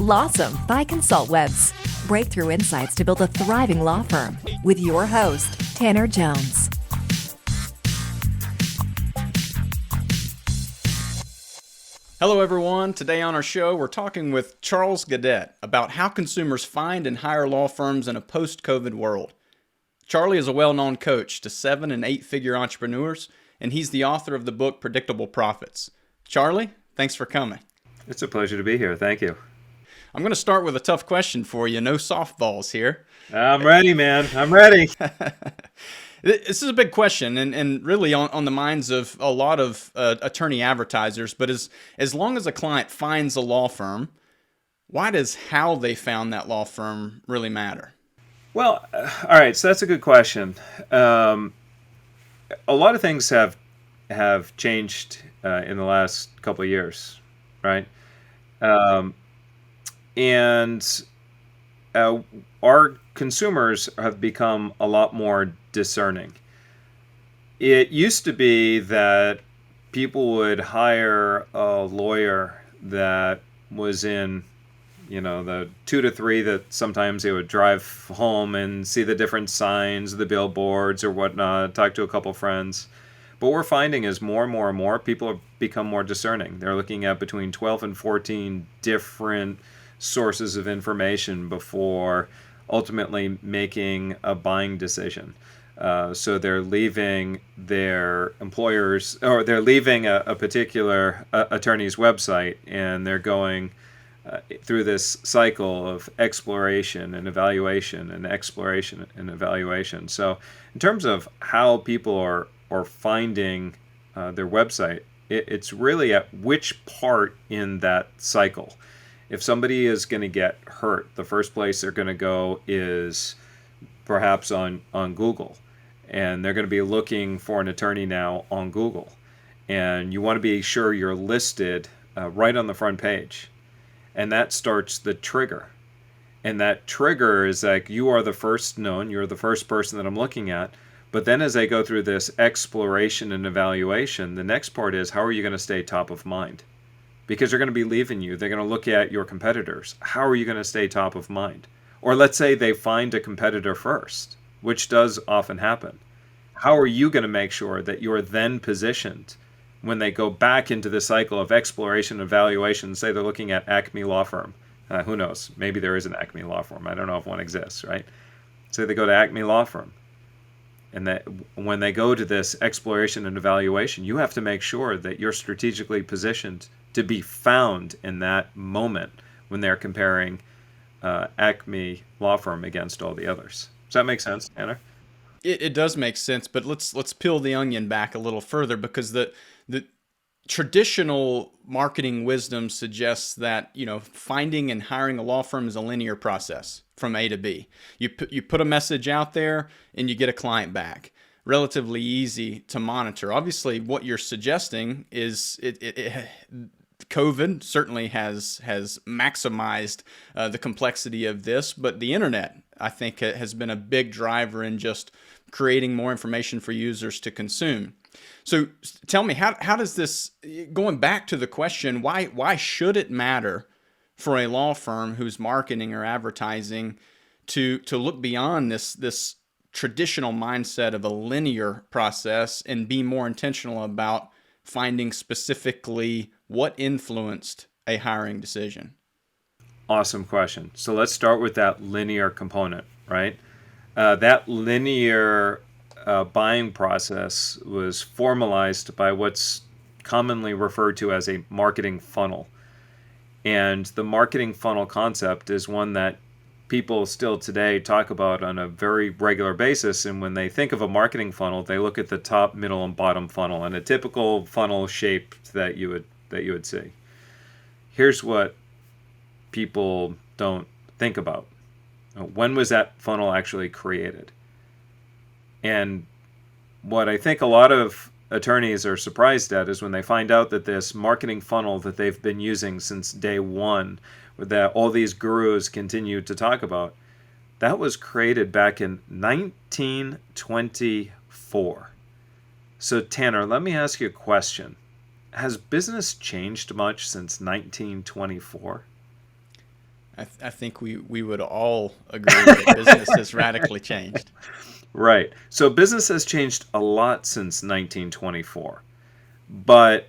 Blossom by ConsultWebs. Breakthrough insights to build a thriving law firm with your host, Tanner Jones. Hello everyone. Today on our show, we're talking with Charles Gaudet about how consumers find and hire law firms in a post-COVID world. Charlie is a well-known coach to 7- and 8-figure entrepreneurs, and he's the author of the book Predictable Profits. Charlie, thanks for coming. It's a pleasure to be here. Thank you. I'm going to start with a tough question for you. No softballs here. I'm ready, man. I'm ready. This is a big question and really on the minds of a lot of attorney advertisers. But as long as a client finds a law firm, why does how they found that law firm really matter? Well, all right. So that's a good question. A lot of things have changed in the last couple of years, right? And our consumers have become a lot more discerning. It used to be that people would hire a lawyer that was in, the 2 to 3 that sometimes they would drive home and see the different signs, the billboards or whatnot, talk to a couple friends. But what we're finding is more and more and more people have become more discerning. They're looking at between 12 and 14 different sources of information before ultimately making a buying decision. So they're leaving their employers, or they're leaving a particular attorney's website, and they're going through this cycle of exploration and evaluation and exploration and evaluation. So in terms of how people are finding their website, it's really at which part in that cycle. If somebody is going to get hurt, the first place they're going to go is perhaps on Google. And they're going to be looking for an attorney now on Google. And you want to be sure you're listed right on the front page. And that starts the trigger. And that trigger is like, you are the first known, you're the first person that I'm looking at. But then as they go through this exploration and evaluation, the next part is, how are you going to stay top of mind? Because they're going to be leaving you. They're going to look at your competitors. How are you going to stay top of mind? Or let's say they find a competitor first, which does often happen. How are you going to make sure that you're then positioned when they go back into the cycle of exploration and evaluation? Say they're looking at Acme Law Firm. Who knows? Maybe there is an Acme Law Firm. I don't know if one exists, right? Say they go to Acme Law Firm. And that when they go to this exploration and evaluation, you have to make sure that you're strategically positioned to be found in that moment when they're comparing Acme Law Firm against all the others. Does that make sense, Tanner? It does make sense, but let's peel the onion back a little further, because the traditional marketing wisdom suggests that finding and hiring a law firm is a linear process from A to B. You put a message out there and you get a client back. Relatively easy to monitor. Obviously, what you're suggesting is COVID certainly has maximized the complexity of this, but the internet, I think, has been a big driver in just creating more information for users to consume. So tell me, how does this, going back to the question, why should it matter for a law firm who's marketing or advertising to look beyond this traditional mindset of a linear process and be more intentional about finding specifically what influenced a hiring decision? Awesome question. So let's start with that linear component, right? That linear buying process was formalized by what's commonly referred to as a marketing funnel. And the marketing funnel concept is one that people still today talk about on a very regular basis. And when they think of a marketing funnel, they look at the top, middle, and bottom funnel, and a typical funnel shape that you would see. Here's what people don't think about. When was that funnel actually created? And what I think a lot of attorneys are surprised at is when they find out that this marketing funnel that they've been using since day one, that all these gurus continue to talk about, that was created back in 1924. So Tanner, let me ask you a question. Has business changed much since 1924? I think we would all agree that business has radically changed. Right. So business has changed a lot since 1924. But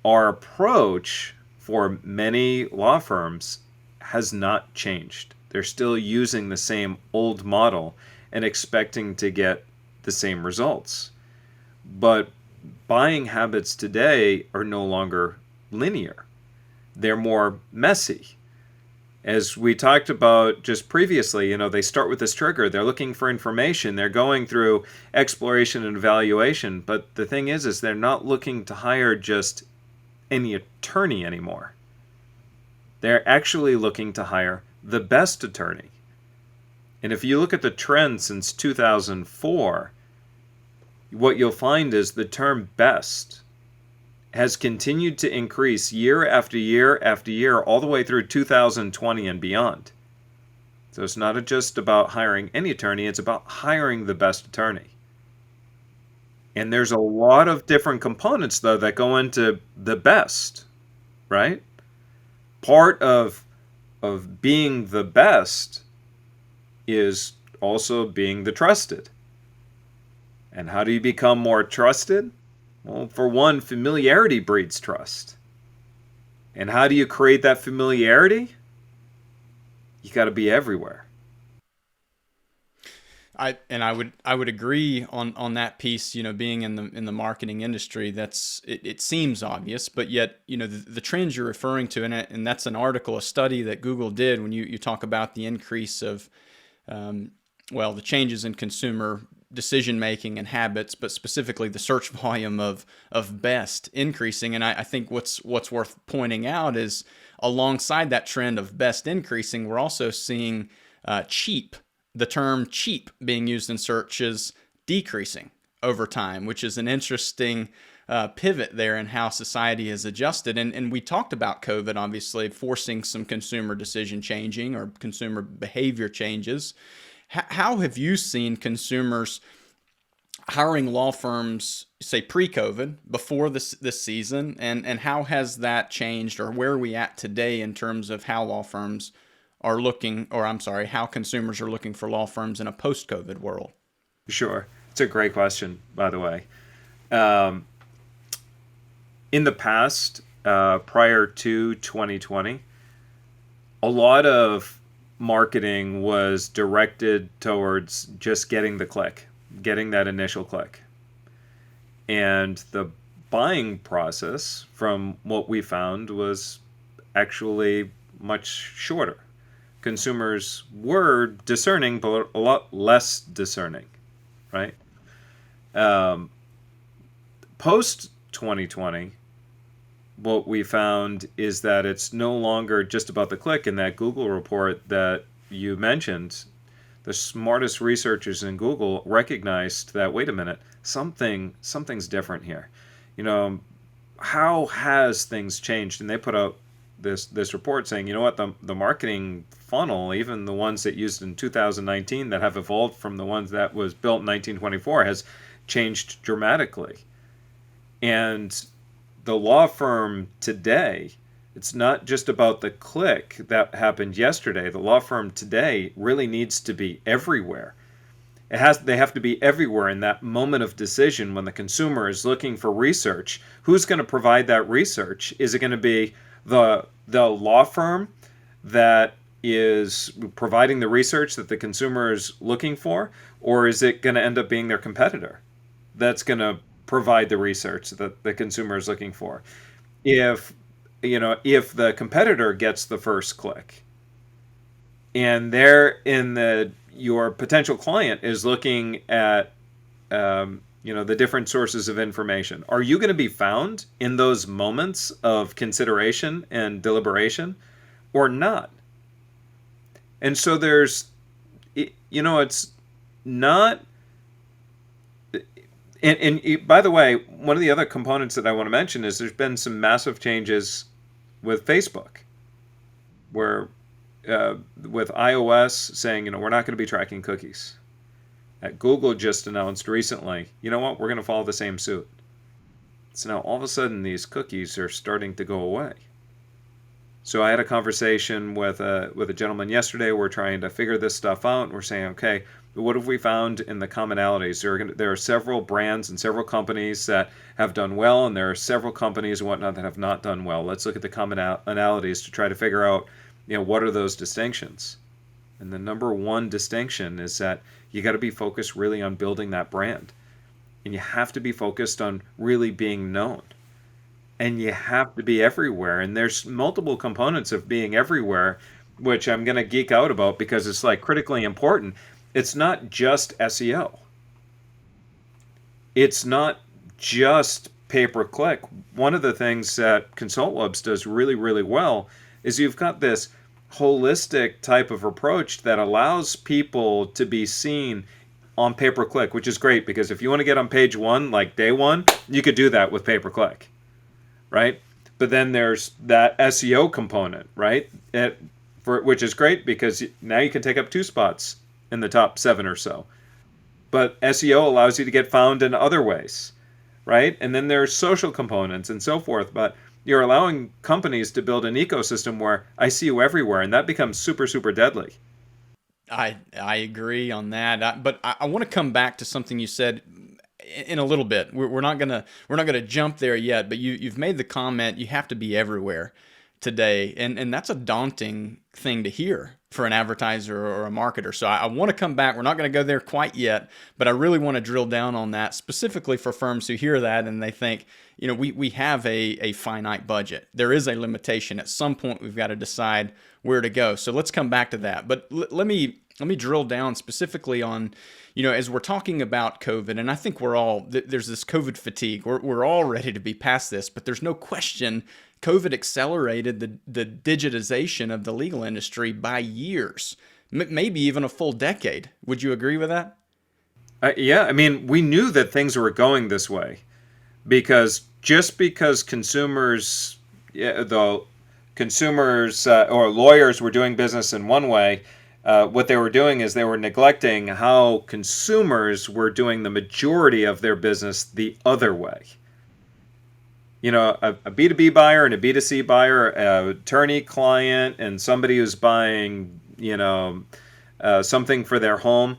our approach for many law firms has not changed. They're still using the same old model and expecting to get the same results. But buying habits today are no longer linear. They're more messy. As we talked about just previously, they start with this trigger. They're looking for information. They're going through exploration and evaluation. But the thing is they're not looking to hire just any attorney anymore. They're actually looking to hire the best attorney. And if you look at the trend since 2004, what you'll find is the term best has continued to increase year after year after year, all the way through 2020 and beyond. So it's not just about hiring any attorney, it's about hiring the best attorney. And there's a lot of different components, though, that go into the best, right? Part of being the best is also being the trusted. And how do you become more trusted? Well, for one, familiarity breeds trust. And how do you create that familiarity? You got to be everywhere. I would agree on that piece. Being in the marketing industry, it seems obvious, but yet the trends you're referring to, and that's an article, a study that Google did when you talk about the increase of the changes in consumer decision making and habits, but specifically the search volume of best increasing. And I think what's worth pointing out is alongside that trend of best increasing, we're also seeing cheap. The term cheap being used in searches decreasing over time, which is an interesting pivot there in how society has adjusted. And we talked about COVID, obviously, forcing some consumer decision changing or consumer behavior changes. How have you seen consumers hiring law firms, say pre-COVID, before this season, and how has that changed, or where are we at today in terms of how law firms are looking, how consumers are looking for law firms in a post-COVID world? Sure. It's a great question, by the way. In the past, prior to 2020, a lot of marketing was directed towards just getting the click, getting that initial click. And the buying process, from what we found, was actually much shorter. Consumers were discerning, but a lot less discerning, right? Post 2020, what we found is that it's no longer just about the click. In that Google report that you mentioned, the smartest researchers in Google recognized that, wait a minute, something's different here. How has things changed? And they put out this report saying, the marketing funnel, even the ones that used in 2019 that have evolved from the ones that was built in 1924, has changed dramatically. And the law firm today, it's not just about the click that happened yesterday. The law firm today really needs to be everywhere. They have to be everywhere in that moment of decision when the consumer is looking for research. Who's going to provide that research? Is it going to be the law firm that is providing the research that the consumer is looking for, or is it going to end up being their competitor that's going to provide the research that the consumer is looking for? If the competitor gets the first click, and your potential client is looking at the different sources of information, are you going to be found in those moments of consideration and deliberation or not? And so it's not. And by the way, one of the other components that I want to mention is there's been some massive changes with Facebook, where with iOS saying, we're not going to be tracking cookies. Google just announced recently, we're going to follow the same suit. So now all of a sudden these cookies are starting to go away. So I had a conversation with a gentleman yesterday. We're trying to figure this stuff out. And we're saying, okay, what have we found in the commonalities? There are several brands and several companies that have done well, and there are several companies and whatnot that have not done well. Let's look at the commonalities to try to figure out, what are those distinctions? And the number one distinction is that you got to be focused really on building that brand. And you have to be focused on really being known. And you have to be everywhere. And there's multiple components of being everywhere, which I'm going to geek out about because it's like critically important. It's not just SEO. It's not just pay-per-click. One of the things that ConsultWebs does really, really well is you've got this holistic type of approach that allows people to be seen on pay-per-click, which is great because if you want to get on page one, like day one, you could do that with pay-per-click, right? But then there's that SEO component, right? Which is great because now you can take up 2 spots in the top 7 or so. But SEO allows you to get found in other ways, right? And then there's social components and so forth. But you're allowing companies to build an ecosystem where I see you everywhere, and that becomes super, super deadly. I agree on that, but I want to come back to something you said in a little bit. We're not gonna jump there yet, but you've made the comment you have to be everywhere today, and that's a daunting thing to hear for an advertiser or a marketer. So I want to come back. We're not going to go there quite yet, but I really want to drill down on that specifically for firms who hear that and they think, we have a finite budget. There is a limitation. At some point, we've got to decide where to go. So let's come back to that. But let me drill down specifically on, as we're talking about COVID, and I think there's this COVID fatigue. We're all ready to be past this, but there's no question COVID accelerated the digitization of the legal industry by years, maybe even a full decade. Would you agree with that? Yeah, I mean, we knew that things were going this way because consumers, or lawyers were doing business in one way, what they were doing is they were neglecting how consumers were doing the majority of their business the other way. A B2B buyer and a B2C buyer, attorney client, and somebody who's buying, something for their home,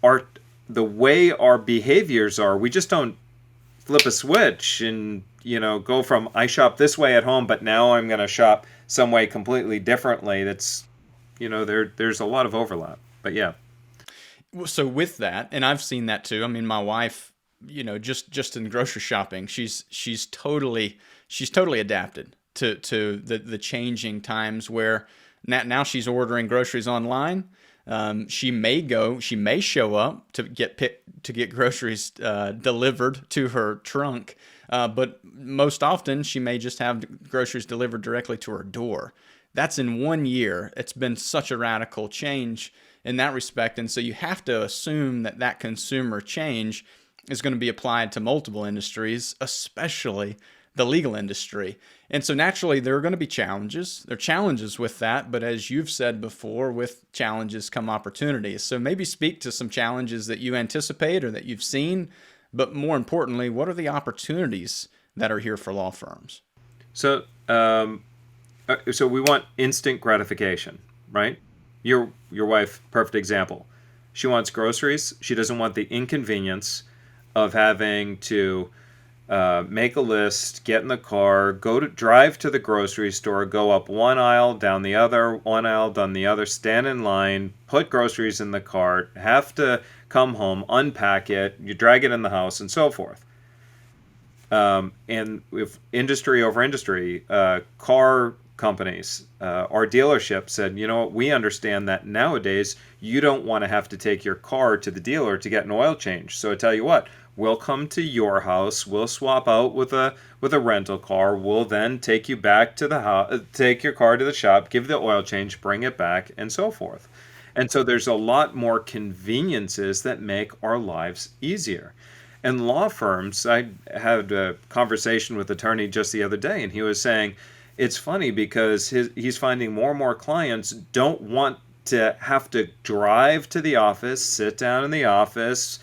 are the way our behaviors are. We just don't flip a switch and, go from I shop this way at home, but now I'm going to shop some way completely differently. That's, there's a lot of overlap, but yeah. So with that, and I've seen that too. I mean, my wife, just in grocery shopping, she's totally adapted to the changing times where now she's ordering groceries online. She may show up to get groceries delivered to her trunk, but most often she may just have groceries delivered directly to her door. That's in 1 year. It's been such a radical change in that respect, and so you have to assume that consumer change is going to be applied to multiple industries, especially the legal industry. And so naturally, there are going to be challenges. There are challenges with that, but as you've said before, with challenges come opportunities. So maybe speak to some challenges that you anticipate or that you've seen, but more importantly, what are the opportunities that are here for law firms? So we want instant gratification, right? Your wife, perfect example. She wants groceries. She doesn't want the inconvenience of having to make a list, get in the car, drive to the grocery store, go up one aisle, down the other, one aisle, down the other, stand in line, put groceries in the cart, have to come home, unpack it, you drag it in the house, and so forth. And with industry over industry, car companies, our dealership said, we understand that nowadays you don't want to have to take your car to the dealer to get an oil change. So I tell you what, we'll come to your house, we'll swap out with a rental car, we'll then take you back to the house, take your car to the shop, give the oil change, bring it back, and so forth. And so there's a lot more conveniences that make our lives easier. And law firms, I had a conversation with an attorney just the other day, and he was saying, it's funny because he's finding more and more clients don't want to have to drive to the office, sit down in the office,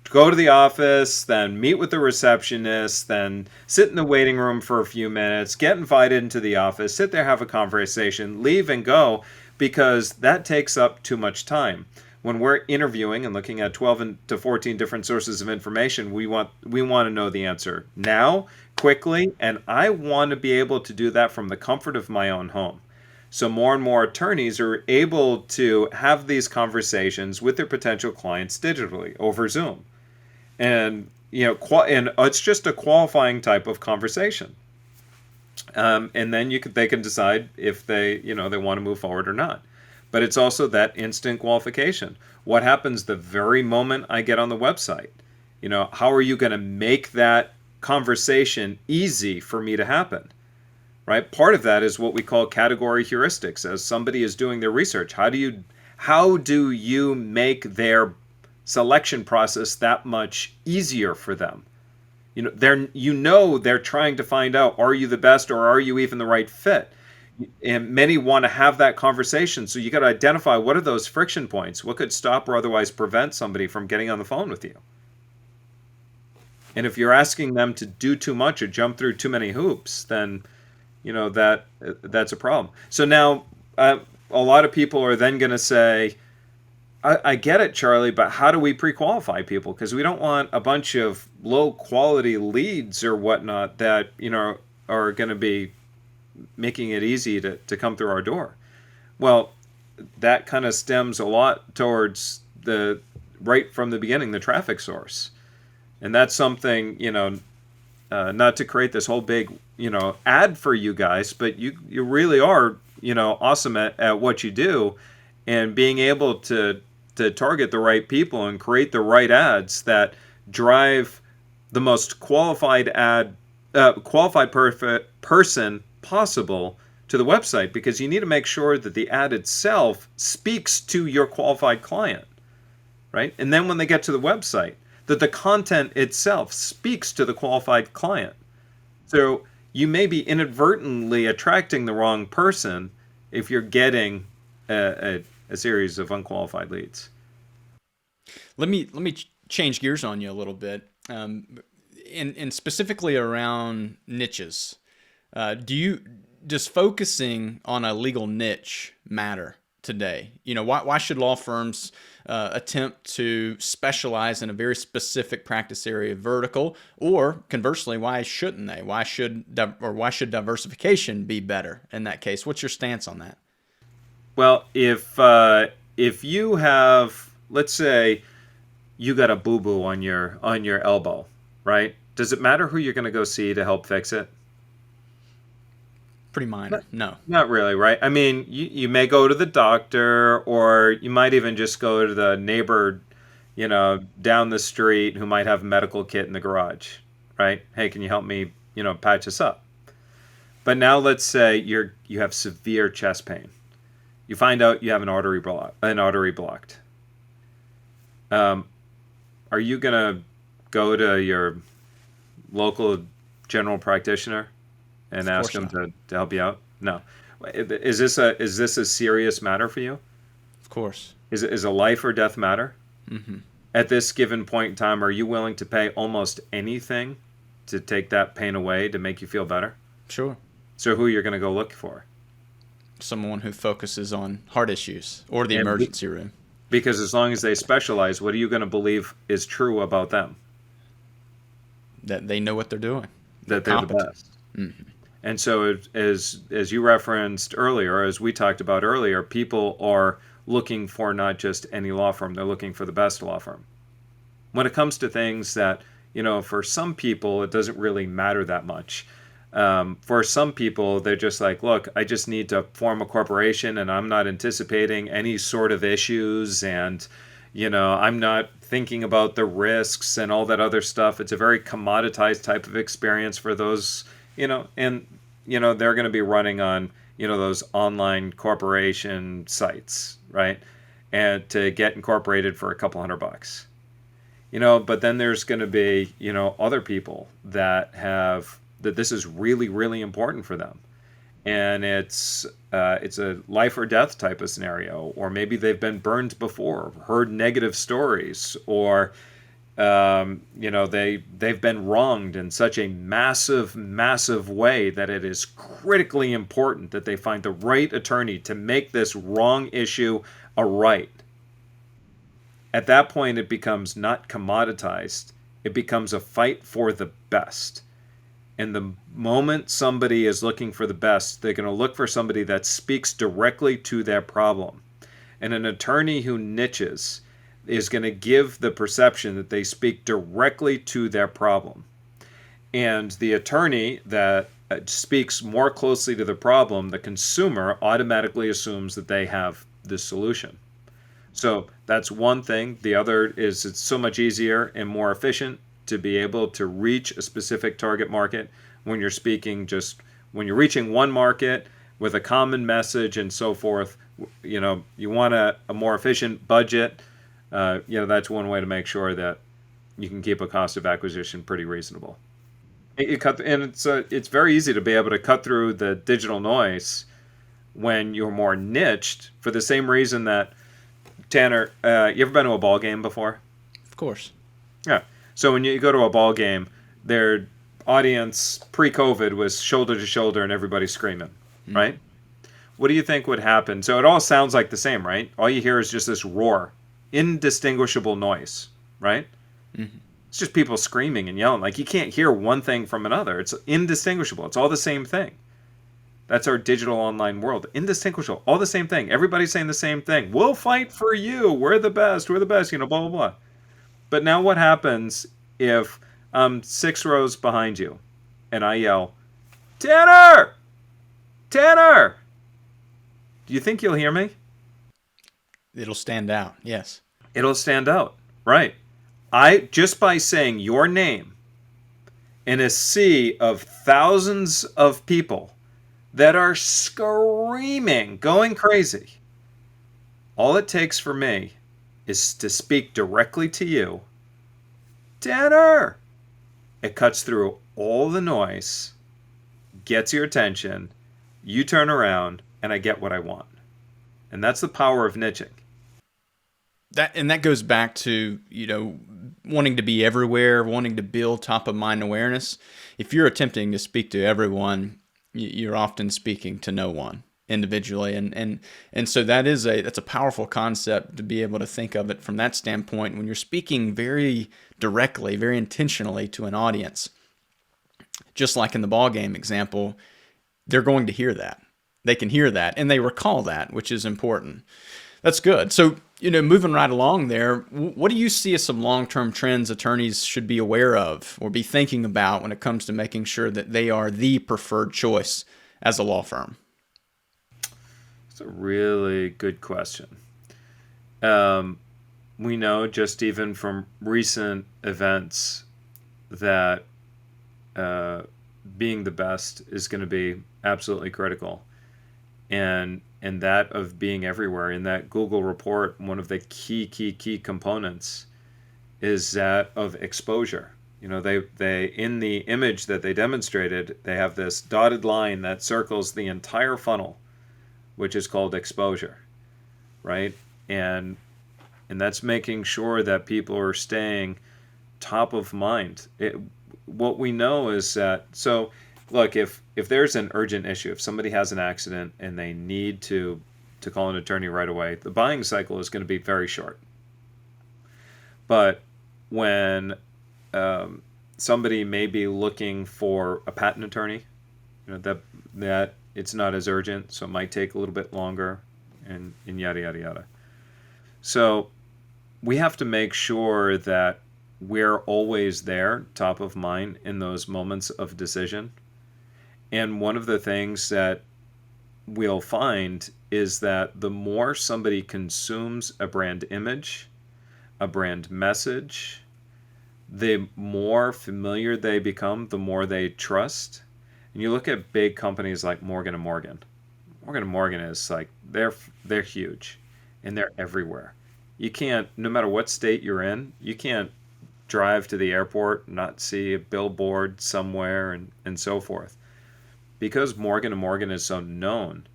go to the office, then meet with the receptionist, then sit in the waiting room for a few minutes, get invited into the office, sit there, have a conversation, leave and go, because that takes up too much time. When we're interviewing and looking at 12 to 14 different sources of information, we want to know the answer now, quickly, and I want to be able to do that from the comfort of my own home. So more and more attorneys are able to have these conversations with their potential clients digitally over Zoom. And and it's just a qualifying type of conversation. And then they can decide if they want to move forward or not. But it's also that instant qualification. What happens the very moment I get on the website? How are you going to make that conversation easy for me to happen? Right? Part of that is what we call category heuristics. As somebody is doing their research, how do you make their selection process that much easier for them? They're trying to find out, are you the best or are you even the right fit? And many want to have that conversation. So you got to identify, what are those friction points? What could stop or otherwise prevent somebody from getting on the phone with you? And if you're asking them to do too much or jump through too many hoops, then that's a problem. So now a lot of people are then going to say, I get it, Charlie, but how do we pre-qualify people? Because we don't want a bunch of low-quality leads or whatnot that are going to be making it easy to come through our door. Well, that kind of stems a lot towards right from the beginning, the traffic source. And that's something, not to create this whole big, ad for you guys, but you really are, awesome at what you do, and being able to target the right people and create the right ads that drive the most qualified person possible to the website, because you need to make sure that the ad itself speaks to your qualified client, right? And then when they get to the website, that the content itself speaks to the qualified client. So you may be inadvertently attracting the wrong person if you're getting a series of unqualified leads. Let me change gears on you a little bit, and specifically around niches. Does focusing on a legal niche matter today? Why should law firms attempt to specialize in a very specific practice area vertical, or conversely, why shouldn't they? Why should diversification be better in that case? What's your stance on that? Well, if you have, let's say, you got a boo-boo on your elbow, right? Does it matter who you're going to go see to help fix it? Pretty minor. No. Not really, right? I mean, you may go to the doctor, or you might even just go to the neighbor, down the street who might have a medical kit in the garage, right? Hey, can you help me, patch this up? But now let's say you have severe chest pain. You find out you have an artery blocked. Are you gonna go to your local general practitioner and ask them to help you out? No. Is this a serious matter for you? Of course. Is a life or death matter? Mm-hmm. At this given point in time, are you willing to pay almost anything to take that pain away, to make you feel better? Sure. So who you're going to go look for? Someone who focuses on heart issues or the emergency room. Because as long as they specialize, what are you going to believe is true about them? That they know what they're doing. That they're the best. Mm-hmm. And so as you referenced earlier, as we talked about earlier, people are looking for not just any law firm, they're looking for the best law firm. When it comes to things that, for some people, it doesn't really matter that much. For some people, they're just like, look, I just need to form a corporation and I'm not anticipating any sort of issues, and, I'm not thinking about the risks and all that other stuff. It's a very commoditized type of experience for those, and, they're going to be running on, those online corporation sites, right? And to get incorporated for a couple $100. But then there's going to be, other people that this is really, really important for them. And it's a life or death type of scenario, or maybe they've been burned before, heard negative stories, or they've been wronged in such a massive way that it is critically important that they find the right attorney to make this wrong issue a right. At that point, it becomes not commoditized. It becomes a fight for the best. And the moment somebody is looking for the best, they're going to look for somebody that speaks directly to their problem. And an attorney who niches is going to give the perception that they speak directly to their problem. And the attorney that speaks more closely to the problem, the consumer automatically assumes that they have the solution. So that's one thing. The other is it's so much easier and more efficient to be able to reach a specific target market when you're speaking when you're reaching one market with a common message and so forth. You want a more efficient budget. That's one way to make sure that you can keep a cost of acquisition pretty reasonable. It's very easy to be able to cut through the digital noise when you're more niched for the same reason that, Tanner, you ever been to a ball game before? Of course. Yeah. So when you go to a ball game, their audience pre-COVID was shoulder to shoulder and everybody screaming, right? What do you think would happen? So it all sounds like the same, right? All you hear is just this roar, indistinguishable noise, right? Mm-hmm. It's just people screaming and yelling. Like you can't hear one thing from another. It's indistinguishable. It's all the same thing. That's our digital online world. Indistinguishable. All the same thing. Everybody's saying the same thing. We'll fight for you. We're the best. We're the best. Blah, blah, blah. But now what happens if I'm 6 rows behind you and I yell, Tanner! Tanner! Do you think you'll hear me? It'll stand out, yes. It'll stand out, right. Just by saying your name in a sea of thousands of people that are screaming, going crazy, all it takes for me is to speak directly to you. Tanner! It cuts through all the noise, gets your attention, you turn around, and I get what I want. And that's the power of niching. That goes back to, wanting to be everywhere, wanting to build top of mind awareness. If you're attempting to speak to everyone, you're often speaking to no one individually. And so that's a powerful concept to be able to think of it from that standpoint when you're speaking very directly, very intentionally to an audience. Just like in the ball game example, they're going to hear that. They can hear that and they recall that, which is important. That's good. So, moving right along there, what do you see as some long-term trends attorneys should be aware of or be thinking about when it comes to making sure that they are the preferred choice as a law firm? It's a really good question. We know just even from recent events that being the best is going to be absolutely critical. And that of being everywhere. In that Google report, one of the key components is that of exposure. They in the image that they demonstrated, they have this dotted line that circles the entire funnel, which is called exposure, right? And that's making sure that people are staying top of mind. What we know is that, so look, if there's an urgent issue, if somebody has an accident and they need to call an attorney right away, the buying cycle is going to be very short. But when somebody may be looking for a patent attorney, that it's not as urgent, so it might take a little bit longer, and yada, yada, yada. So we have to make sure that we're always there, top of mind, in those moments of decision. And one of the things that we'll find is that the more somebody consumes a brand image, a brand message, the more familiar they become, the more they trust. And you look at big companies like Morgan & Morgan. Morgan & Morgan is like, they're huge and they're everywhere. You can't, no matter what state you're in, you can't drive to the airport and not see a billboard somewhere and so forth. Because Morgan & Morgan is so known,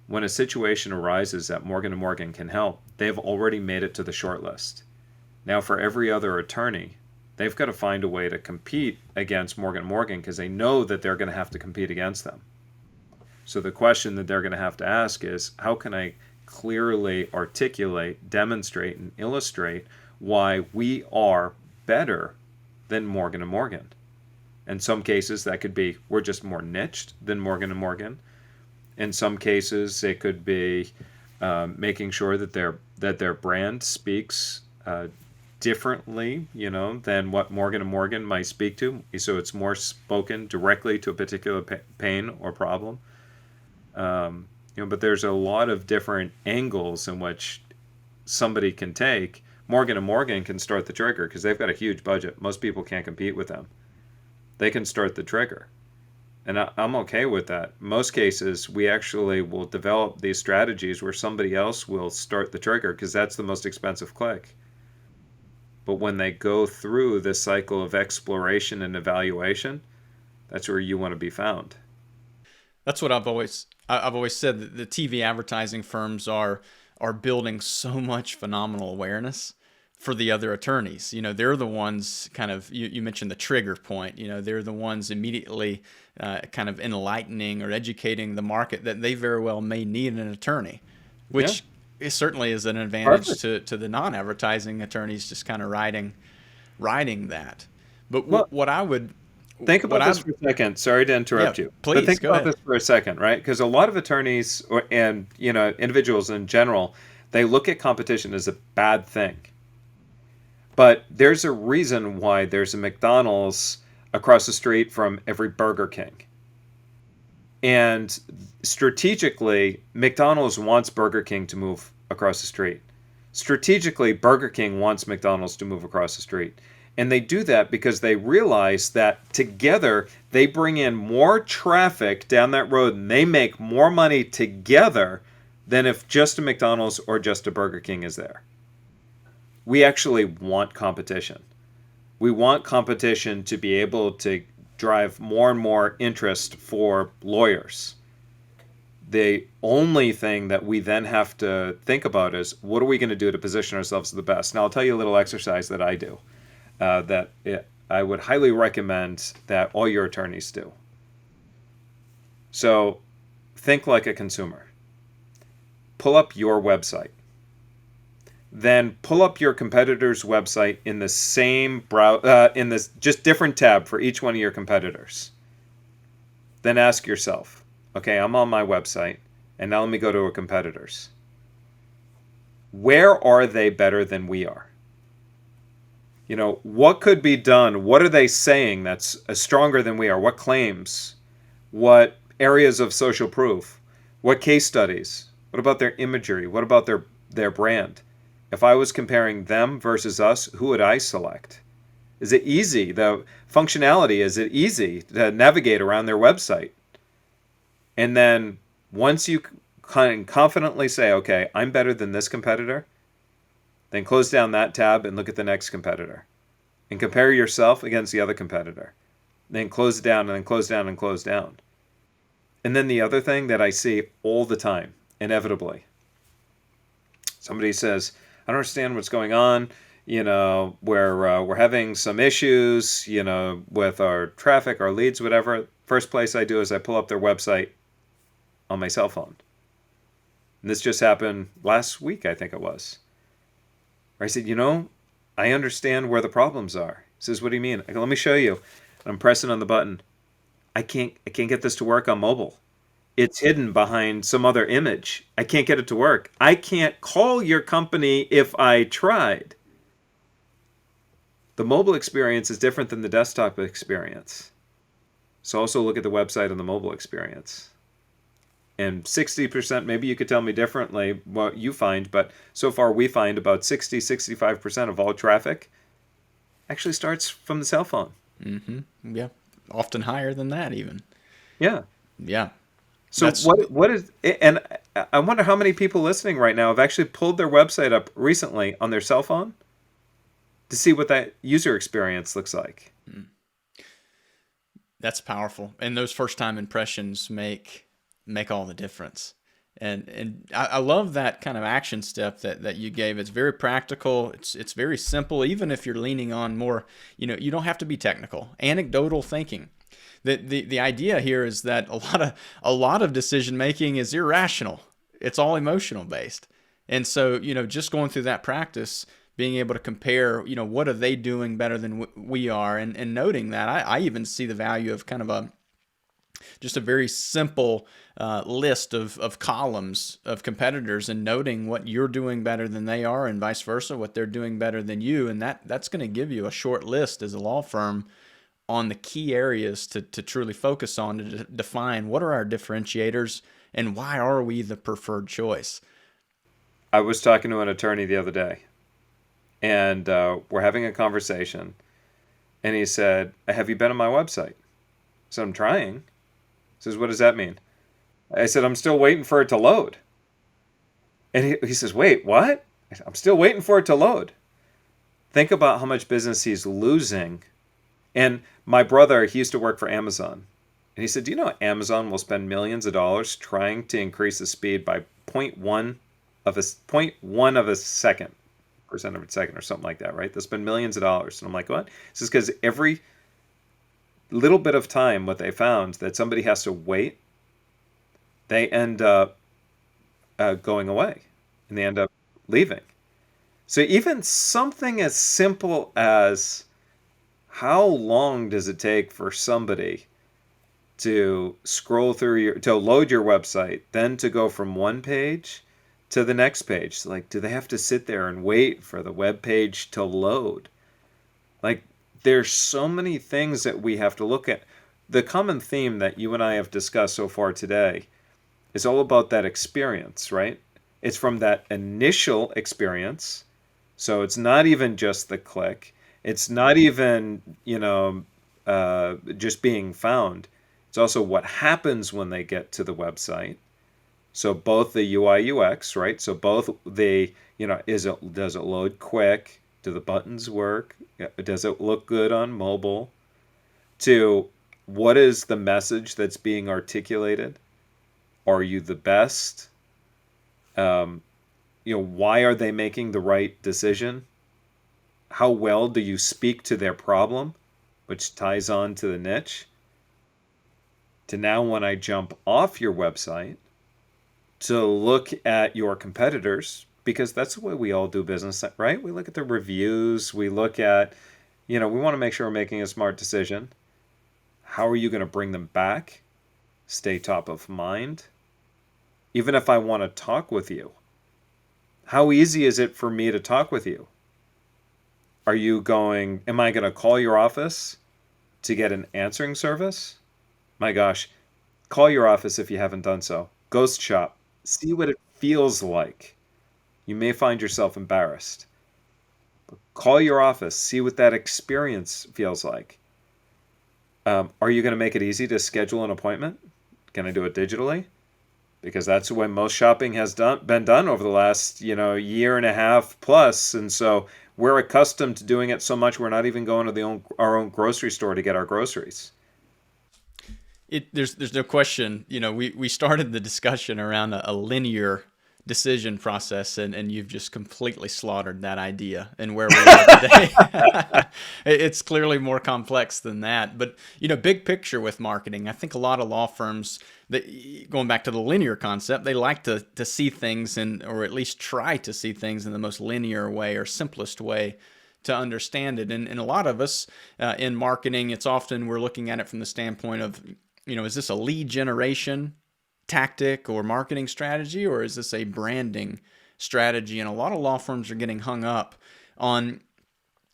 when a situation arises that Morgan & Morgan can help, they've already made it to the short list. Now, for every other attorney They've got to find a way to compete against Morgan & Morgan because they know that they're going to have to compete against them. So the question that they're going to have to ask is, how can I clearly articulate, demonstrate, and illustrate why we are better than Morgan & Morgan? In some cases, that could be we're just more niched than Morgan & Morgan. In some cases, it could be making sure that their brand speaks differently, than what Morgan & Morgan might speak to. So it's more spoken directly to a particular pain or problem. But there's a lot of different angles in which somebody can take. Morgan & Morgan can start the trigger because they've got a huge budget. Most people can't compete with them. They can start the trigger. And I'm okay with that. Most cases, we actually will develop these strategies where somebody else will start the trigger because that's the most expensive click. But when they go through this cycle of exploration and evaluation, that's where you want to be found. That's what I've always said, that the TV advertising firms are building so much phenomenal awareness for the other attorneys. They're the ones kind of, you mentioned the trigger point, they're the ones immediately kind of enlightening or educating the market that they very well may need an attorney, which it certainly is an advantage to the non-advertising attorneys just kind of riding that. But what I would... Think about this for a second. Sorry to interrupt you. Please, but think go about ahead. this for a second, right? Because a lot of attorneys and individuals in general, they look at competition as a bad thing. But there's a reason why there's a McDonald's across the street from every Burger King. And strategically, McDonald's wants Burger King to move across the street. Strategically, Burger King wants McDonald's to move across the street. And they do that because they realize that together they bring in more traffic down that road and they make more money together than if just a McDonald's or just a Burger King is there. We actually want competition. We want competition to be able to drive more and more interest for lawyers. The only thing that we then have to think about is, what are we going to do to position ourselves as the best? Now, I'll tell you a little exercise that I do. I would highly recommend that all your attorneys do. So think like a consumer. Pull up your website. Then pull up your competitor's website in the same in this just different tab for each one of your competitors. Then ask yourself, okay, I'm on my website, and now let me go to a competitor's. Where are they better than we are? What could be done? What are they saying that's stronger than we are? What claims? What areas of social proof? What case studies? What about their imagery? What about their brand? If I was comparing them versus us, who would I select? Is it easy? The functionality, is it easy to navigate around their website? And then once you confidently say, okay, I'm better than this competitor, then close down that tab and look at the next competitor. And compare yourself against the other competitor. Then close it down and then close down and close down. And then the other thing that I see all the time, inevitably, somebody says, I don't understand what's going on. We're having some issues, with our traffic, our leads, whatever. First place I do is I pull up their website on my cell phone. And this just happened last week, I think it was. I said, I understand where the problems are. He says, what do you mean? I go, let me show you. I'm pressing on the button. I can't get this to work on mobile. It's hidden behind some other image. I can't get it to work. I can't call your company if I tried. The mobile experience is different than the desktop experience. So also look at the website and the mobile experience. And 60%, maybe you could tell me differently what you find, but so far we find about 65% of all traffic actually starts from the cell phone. Mm-hmm. Yeah. Often higher than that even. Yeah. Yeah. So what is, and I wonder how many people listening right now have actually pulled their website up recently on their cell phone to see what that user experience looks like. That's powerful. And those first time impressions make all the difference. And I love that kind of action step that you gave. It's very practical. It's very simple. Even if you're leaning on more, you don't have to be technical. Anecdotal thinking. The idea here is that a lot of decision making is irrational. It's all emotional based. And so, just going through that practice, being able to compare, what are they doing better than we are, and noting that, I even see the value of kind of just a very simple list of columns of competitors, and noting what you're doing better than they are, and vice versa, what they're doing better than you. And that's going to give you a short list as a law firm on the key areas to truly focus on, to define what are our differentiators and why are we the preferred choice. I was talking to an attorney the other day, and we're having a conversation, and he said, "Have you been on my website?" I said, "I'm trying." He says, "What does that mean?" I said, "I'm still waiting for it to load." And he says, "Wait, what?" I said, "I'm still waiting for it to load." Think about how much business he's losing. And my brother, he used to work for Amazon. And he said, "Do you know Amazon will spend millions of dollars trying to increase the speed by point one of a second, percent of a second, or something like that, right? They'll spend millions of dollars." And I'm like, "What?" He says, "Because every little bit of time, what they found that somebody has to wait, they end up going away, and they end up leaving." So even something as simple as, how long does it take for somebody to scroll through to load your website, then to go from one page to the next page? Like, do they have to sit there and wait for the web page to load? Like, there's so many things that we have to look at. The common theme that you and I have discussed so far today is all about that experience, right? It's from that initial experience. So it's not even just the click. It's not even, just being found. It's also what happens when they get to the website. So both the UI UX, right? So both does it load quick? Do the buttons work? Does it look good on mobile? To what is the message that's being articulated? Are you the best? Why are they making the right decision? How well do you speak to their problem, which ties on to the niche? To now, when I jump off your website, to look at your competitors, because that's the way we all do business, right? We look at the reviews, we look at, we want to make sure we're making a smart decision. How are you going to bring them back? Stay top of mind. Even if I want to talk with you, how easy is it for me to talk with you? Am I going to call your office to get an answering service? My gosh, call your office if you haven't done so. Ghost shop. See what it feels like. You may find yourself embarrassed. But call your office. See what that experience feels like. Are you going to make it easy to schedule an appointment? Can I do it digitally? Because that's when most shopping has been done over the last, year and a half plus. And so we're accustomed to doing it so much we're not even going to our own grocery store to get our groceries. There's no question. We started the discussion around a linear decision process, and you've just completely slaughtered that idea and where we are today. It's clearly more complex than that. But, big picture with marketing, I think a lot of law firms, going back to the linear concept, they like to see things or at least try to see things in the most linear way or simplest way to understand it. And a lot of us in marketing, it's often we're looking at it from the standpoint of, is this a lead generation tactic or marketing strategy, or is this a branding strategy? And a lot of law firms are getting hung up on,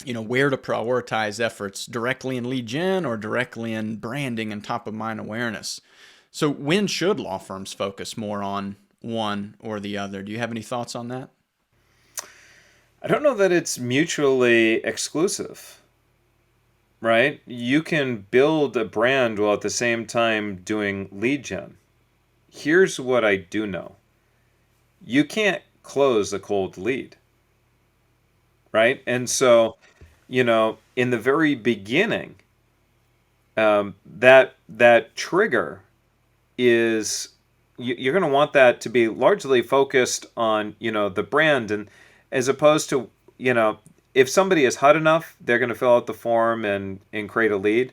where to prioritize efforts, directly in lead gen or directly in branding and top of mind awareness. So when should law firms focus more on one or the other? Do you have any thoughts on that? I don't know that it's mutually exclusive, right? You can build a brand while at the same time doing lead gen. Here's what I do know. You can't close a cold lead, right? And so, in the very beginning, that trigger is you're going to want that to be largely focused on, the brand, and as opposed to, if somebody is hot enough, they're going to fill out the form and create a lead.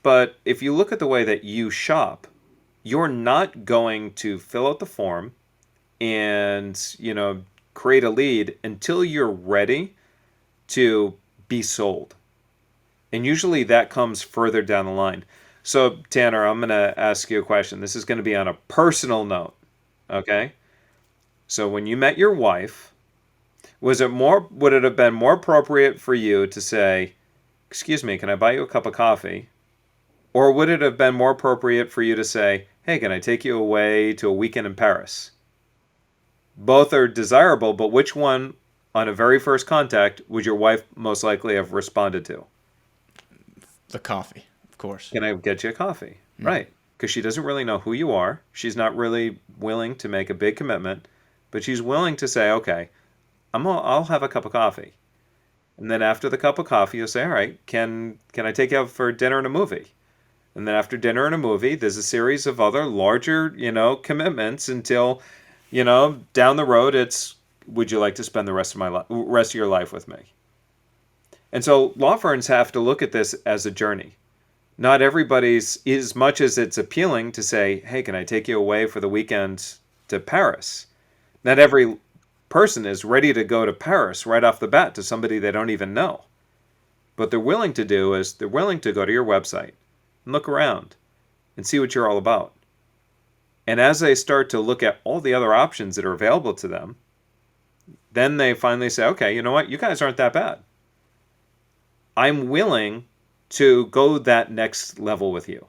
But if you look at the way that you shop, you're not going to fill out the form and, create a lead until you're ready to be sold. And usually that comes further down the line. So, Tanner, I'm going to ask you a question. This is going to be on a personal note, okay? So, when you met your wife, would it have been more appropriate for you to say, "Excuse me, can I buy you a cup of coffee?" Or would it have been more appropriate for you to say, "Hey, can I take you away to a weekend in Paris?" Both are desirable, but which one, on a very first contact, would your wife most likely have responded to? The coffee, of course. Can I get you a coffee? Right. Because she doesn't really know who you are. She's not really willing to make a big commitment, but she's willing to say, "Okay, I'll have a cup of coffee." And then after the cup of coffee, you'll say, "All right, can I take you out for dinner and a movie?" And then after dinner and a movie, there's a series of other larger, commitments until, down the road, it's, "Would you like to spend the rest of your life with me?" And so law firms have to look at this as a journey. Not everybody's, as much as it's appealing to say, "Hey, can I take you away for the weekend to Paris?" Not every person is ready to go to Paris right off the bat to somebody they don't even know. What they're willing to do is they're willing to go to your website and look around and see what you're all about. And as they start to look at all the other options that are available to them, then they finally say, "Okay, you know what? You guys aren't that bad. I'm willing to go that next level with you."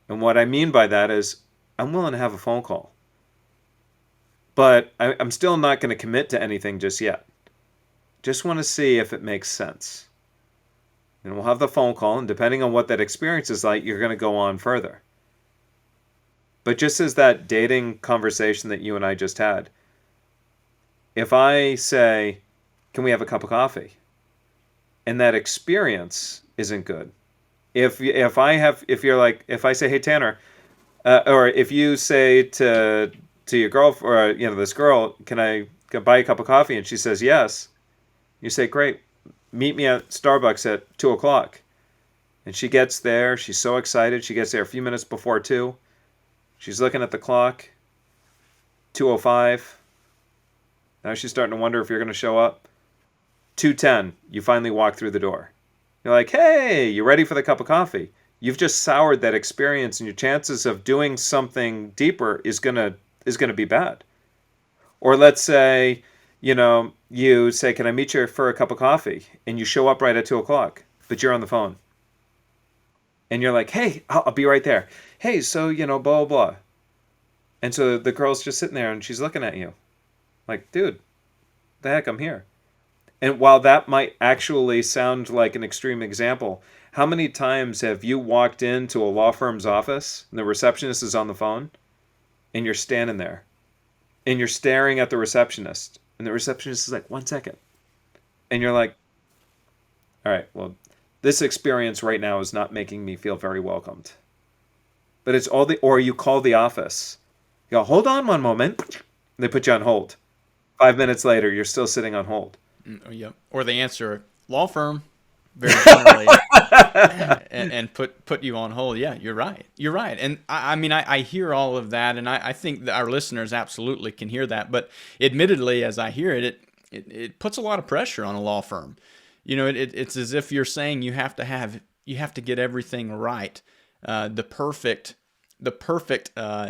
And what I mean by that is I'm willing to have a phone call. But I'm still not going to commit to anything just yet. Just want to see if it makes sense. And we'll have the phone call, and depending on what that experience is like, you're going to go on further. But just as that dating conversation that you and I just had, if I say, "Can we have a cup of coffee?" and that experience isn't good. If I say, "Hey, Tanner," or if you say to your girl, or this girl, can I buy you a cup of coffee?" and she says yes, you say, "Great, meet me at Starbucks at 2:00. And she gets there. She's so excited. She gets there a few minutes before 2. She's looking at the clock. 2:05. Now she's starting to wonder if you're going to show up. 2:10. You finally walk through the door. You're like, "Hey, you ready for the cup of coffee?" You've just soured that experience, and your chances of doing something deeper is gonna be bad. Or let's say, you say, "Can I meet you for a cup of coffee?" and you show up right at 2:00, but you're on the phone. And you're like, "Hey, I'll be right there. Hey, so, blah, blah, blah." And so the girl's just sitting there and she's looking at you like, "Dude, the heck, I'm here." And while that might actually sound like an extreme example, how many times have you walked into a law firm's office and the receptionist is on the phone and you're standing there and you're staring at the receptionist and the receptionist is like, "1 second." And you're like, "All right, well, this experience right now is not making me feel very welcomed." But it's or you call the office. You go, "Hold on one moment." And they put you on hold. 5 minutes later, you're still sitting on hold. Yep. Or they answer, "Law firm," very generally, and put you on hold. Yeah, you're right. You're right. And I hear all of that, and I think that our listeners absolutely can hear that. But admittedly, as I hear it, it puts a lot of pressure on a law firm. It's as if you're saying you have to get everything right, the perfect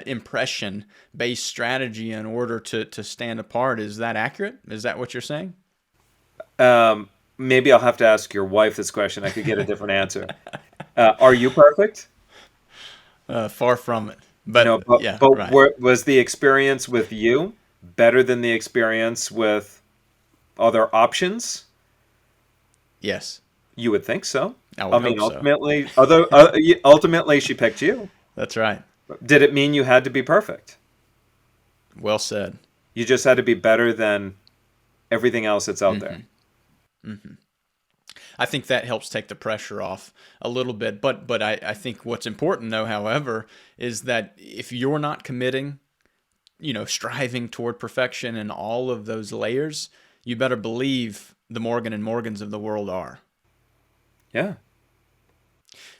impression-based strategy in order to stand apart. Is that accurate? Is that what you're saying? Maybe I'll have to ask your wife this question. I could get a different answer. Are you perfect? Far from it. But No, but, yeah, but right. was the experience with you better than the experience with other options? Yes, You would think so. I I would mean, hope so. ultimately she picked you. That's right. Did it mean you had to be perfect? Well said. You just had to be better than everything else that's out there. I think that helps take the pressure off a little bit. But I think what's important, though, however, is that if you're not committing striving toward perfection in all of those layers, you better believe the Morgan and Morgans of the world are. Yeah.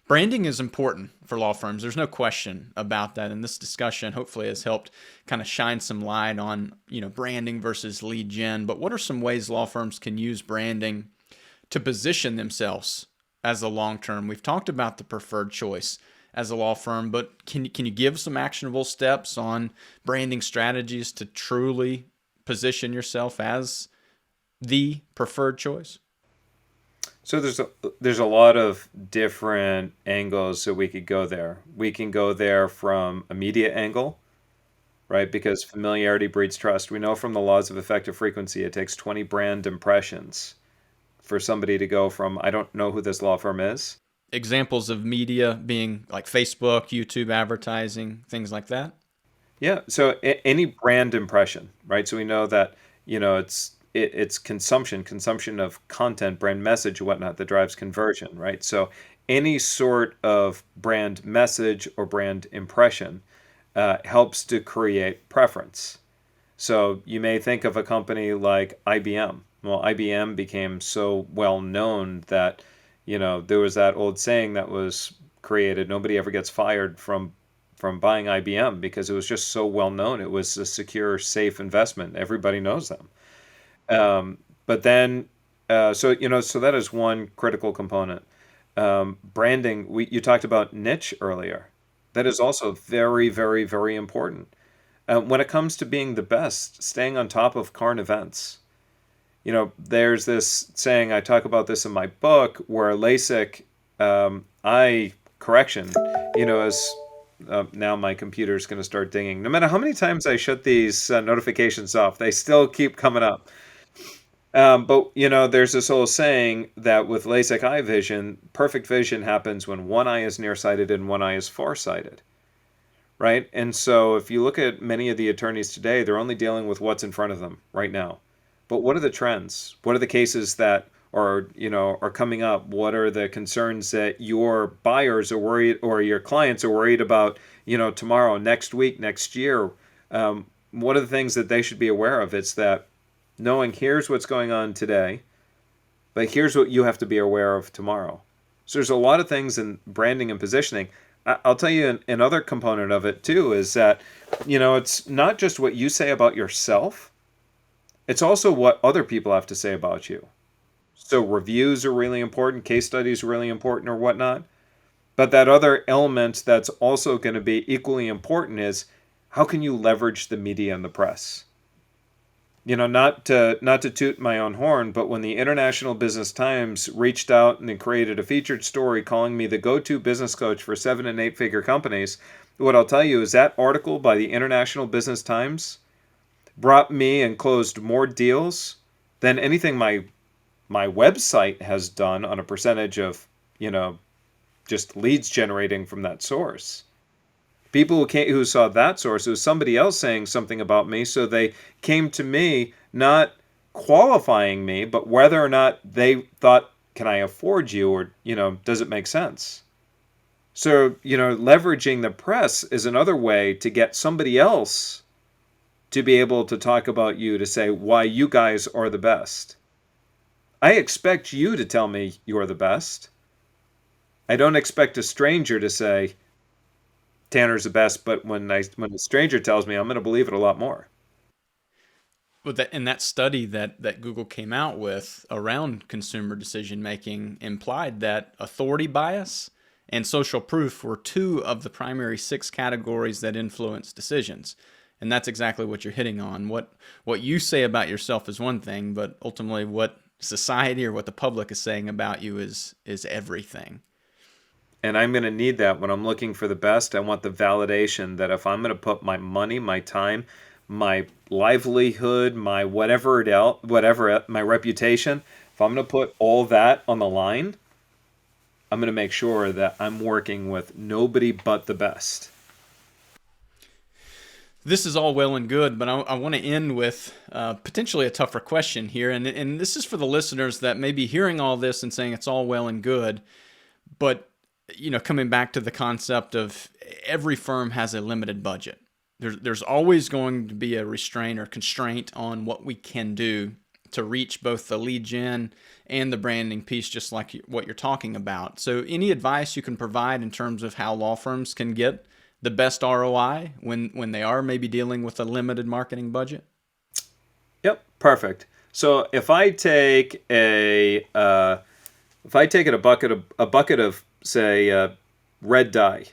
Branding is important for law firms. There's no question about that. And this discussion hopefully has helped kind of shine some light on, branding versus lead gen. But what are some ways law firms can use branding to position themselves as a long-term? We've talked about the preferred choice as a law firm, but can you give some actionable steps on branding strategies to truly position yourself as the preferred choice? So there's a lot of different angles that we could go there. We can go there from a media angle, right? Because familiarity breeds trust. We know from the laws of effective frequency, it takes 20 brand impressions for somebody to go from, I don't know who this law firm is. Examples of media being like Facebook, YouTube advertising, things like that. Yeah. So any brand impression, right? So we know that, it's consumption of content, brand message, and whatnot that drives conversion, right? So any sort of brand message or brand impression helps to create preference. So you may think of a company like IBM. Well, IBM became so well known that, there was that old saying that was created, nobody ever gets fired from buying IBM, because it was just so well known. It was a secure, safe investment. Everybody knows them. But then, so that is one critical component. Branding, you talked about niche earlier. That is also very, very, very important. When it comes to being the best, staying on top of current events. There's this saying, I talk about this in my book, where LASIK eye correction, is now my computer's going to start dinging. No matter how many times I shut these notifications off, they still keep coming up. But there's this old saying that with LASIK eye vision, perfect vision happens when one eye is nearsighted and one eye is farsighted, right? And so if you look at many of the attorneys today, they're only dealing with what's in front of them right now. But what are the trends? What are the cases that are coming up? What are the concerns that your buyers are worried, or your clients are worried about, tomorrow, next week, next year? What are the things that they should be aware of? It's that knowing here's what's going on today, but here's what you have to be aware of tomorrow. So there's a lot of things in branding and positioning. I'll tell you another component of it too is that, it's not just what you say about yourself, it's also what other people have to say about you. So reviews are really important, case studies are really important or whatnot. But that other element that's also going to be equally important is, how can you leverage the media and the press? Not to toot my own horn, but when the International Business Times reached out and then created a featured story calling me the go-to business coach for 7- and 8-figure companies, what I'll tell you is that article by the International Business Times brought me and closed more deals than anything my website has done on a percentage of, just leads generating from that source. People who saw that source, it was somebody else saying something about me, so they came to me not qualifying me, but whether or not they thought, can I afford you, or, does it make sense? So, leveraging the press is another way to get somebody else to be able to talk about you, to say why you guys are the best. I expect you to tell me you're the best. I don't expect a stranger to say Tanner's the best, but when a stranger tells me, I'm going to believe it a lot more. Well, that study that Google came out with around consumer decision making implied that authority bias and social proof were 2 of the primary 6 categories that influence decisions. And that's exactly what you're hitting on. What you say about yourself is one thing, but ultimately what society or what the public is saying about you is everything. And I'm going to need that when I'm looking for the best. I want the validation that if I'm going to put my money, my time, my livelihood, my whatever my reputation, if I'm going to put all that on the line, I'm going to make sure that I'm working with nobody but the best. This is all well and good, but I want to end with potentially a tougher question here. And this is for the listeners that may be hearing all this and saying it's all well and good, but coming back to the concept of every firm has a limited budget. there's always going to be a restraint or constraint on what we can do to reach both the lead gen and the branding piece, just like what you're talking about. So any advice you can provide in terms of how law firms can get the best ROI when they are maybe dealing with a limited marketing budget? Yep, perfect. So if I take a bucket of say red dye,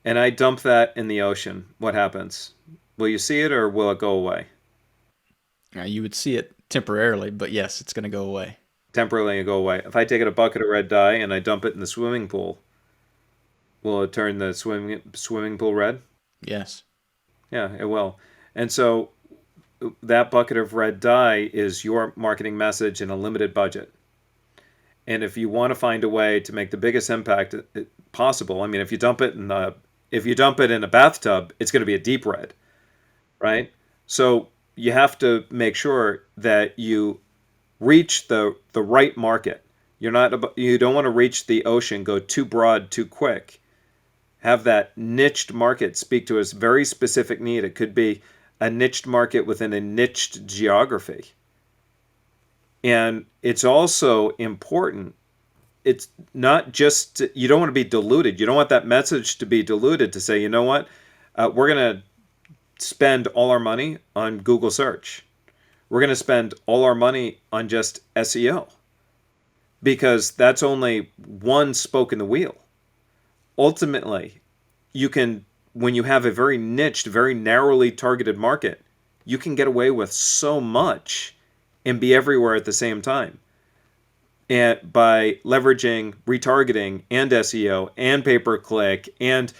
and I dump that in the ocean, what happens? Will you see it, or will it go away? You would see it temporarily, but yes, it's going to go away. Temporarily go away. If I take a bucket of red dye and I dump it in the swimming pool, will it turn the swimming pool red? Yes. Yeah, it will. And so that bucket of red dye is your marketing message in a limited budget. And if you want to find a way to make the biggest impact possible, I mean, if you dump it in a bathtub, it's going to be a deep red, right? So you have to make sure that you reach the right market. You don't want to reach the ocean, go too broad, too quick. Have that niched market speak to a very specific need. It could be a niched market within a niched geography. And it's also important, it's not just, you don't want to be diluted. You don't want that message to be diluted to say, you know what, we're going to spend all our money on Google search. We're going to spend all our money on just SEO, because that's only one spoke in the wheel. Ultimately, when you have a very niched, very narrowly targeted market, you can get away with so much and be everywhere at the same time. And by leveraging retargeting and SEO and pay-per-click and,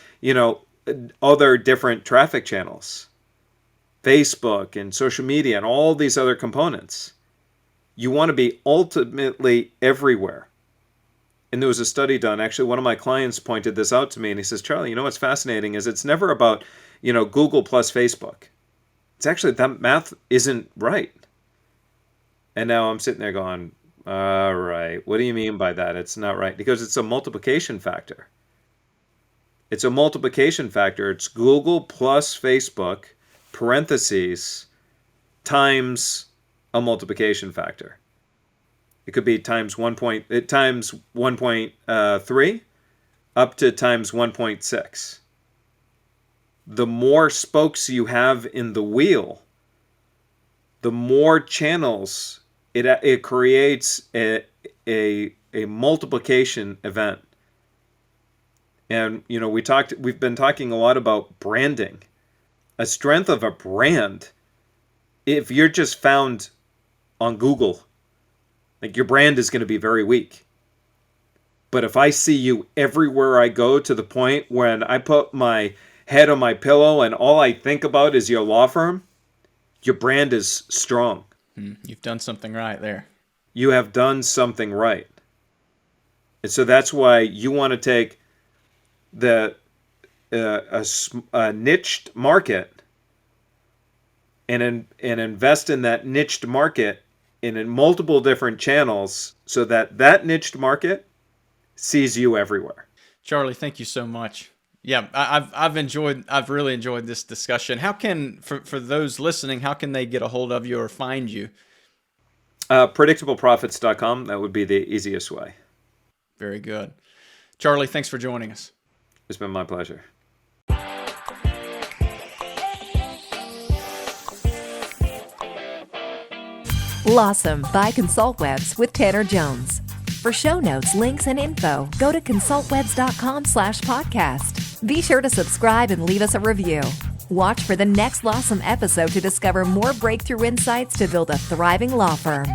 other different traffic channels, Facebook and social media and all these other components, you want to be ultimately everywhere. And there was a study done. Actually, one of my clients pointed this out to me, and he says, Charlie, what's fascinating is it's never about, Google plus Facebook. It's actually, that math isn't right. And now I'm sitting there going, all right, what do you mean by that? It's not right. Because it's a multiplication factor. It's a multiplication factor. It's Google plus Facebook, parentheses, times a multiplication factor. It could be times 1.3 up to times 1.6. The more spokes you have in the wheel, the more channels it creates a multiplication event. And we've been talking a lot about branding. A strength of a brand, if you're just found on Google, like, your brand is going to be very weak. But if I see you everywhere I go, to the point when I put my head on my pillow and all I think about is your law firm, your brand is strong. You've done something right there. You have done something right. And so that's why you want to take a niched market and invest in that niched market in multiple different channels, so that niched market sees you everywhere. Charlie, thank you so much. Yeah, I've really enjoyed this discussion. How can, for those listening, how can they get a hold of you or find you? Predictableprofits.com. That would be the easiest way. Very good. Charlie, thanks for joining us. It's been my pleasure. Lawsome by ConsultWebs with Tanner Jones. For show notes, links, and info, go to consultwebs.com/podcast. Be sure to subscribe and leave us a review. Watch for the next Lawsome episode to discover more breakthrough insights to build a thriving law firm.